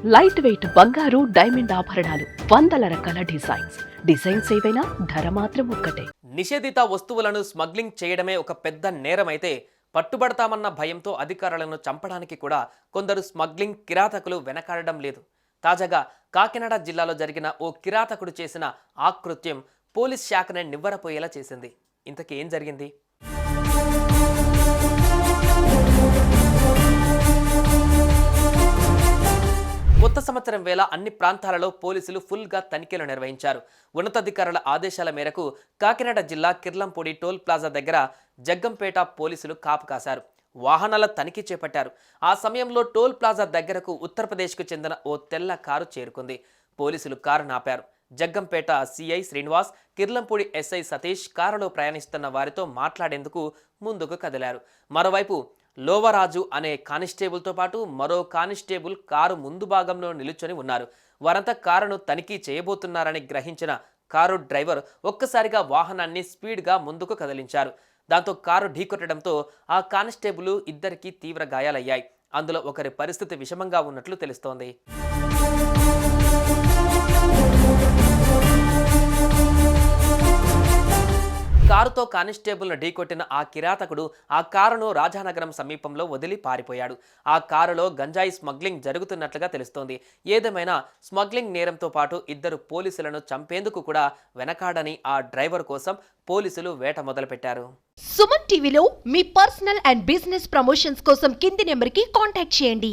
Light weight బంగారు diamond ఆభరణాలు, వందల రకాల డిజైన్స్ ఏవైనా ధర మాత్రం ఒక్కటే. నిషేధిత వస్తువులను స్మగ్లింగ్ చేయడమే ఒక పెద్ద నేరమైతే పట్టుబడతామన్న భయంతో అధికారులను చంపడానికి కూడా కొందరు స్మగ్లింగ్ కిరాతకులు వెనకాడడం లేదు. తాజాగా కాకినాడ జిల్లాలో జరిగిన ఓ కిరాతకుడు చేసిన ఆకృత్యం పోలీస్ శాఖనే నివ్వరపోయేలా చేసింది. ఇంతకీ ఏం జరిగింది? కొత్త సంవత్సరం వేళ అన్ని ప్రాంతాలలో పోలీసులు ఫుల్గా తనిఖీలు నిర్వహించారు. ఉన్నతాధికారుల ఆదేశాల మేరకు కాకినాడ జిల్లా కిర్లంపూడి టోల్ ప్లాజా దగ్గర జగ్గంపేట పోలీసులు కాపు కాశారు. వాహనాల తనిఖీ చేపట్టారు. ఆ సమయంలో టోల్ ప్లాజా దగ్గరకు ఉత్తరప్రదేశ్కు చెందిన ఓ తెల్ల కారు చేరుకుంది. పోలీసులు కారును ఆపారు. జగ్గంపేట సిఐ శ్రీనివాస్, కిర్లంపూడి ఎస్ఐ సతీష్ కారులో ప్రయాణిస్తున్న వారితో మాట్లాడేందుకు ముందుకు కదిలారు. మరోవైపు లోవరాజు అనే కానిస్టేబుల్తో పాటు మరో కానిస్టేబుల్ కారు ముందు భాగంలో నిలుచొని ఉన్నారు. వారంతా కారును తనిఖీ చేయబోతున్నారని గ్రహించిన కారు డ్రైవర్ ఒక్కసారిగా వాహనాన్ని స్పీడ్గా ముందుకు కదిలించారు. దాంతో కారు ఢీకొట్టడంతో ఆ కానిస్టేబుల్ ఇద్దరికీ తీవ్ర గాయాలయ్యాయి. అందులో ఒకరి పరిస్థితి విషమంగా ఉన్నట్లు తెలుస్తోంది. కారుతో కానిస్టేబుల్ను ఢీకొట్టిన ఆ కిరాతకుడు ఆ కారును రాజానగరం సమీపంలో వదిలి పారిపోయాడు. ఆ కారులో గంజాయి స్మగ్లింగ్ జరుగుతున్నట్లుగా తెలుస్తోంది. ఏదేమైనా స్మగ్లింగ్ నేరంతో పాటు ఇద్దరు పోలీసులను చంపేందుకు కూడా వెనకాడని ఆ డ్రైవర్ కోసం పోలీసులు వేట మొదలుపెట్టారు. సుమన్ టీవీలో మీ పర్సనల్ అండ్ బిజినెస్ ప్రమోషన్స్ కోసం కింది నెంబర్కి కాంటాక్ట్ చేయండి.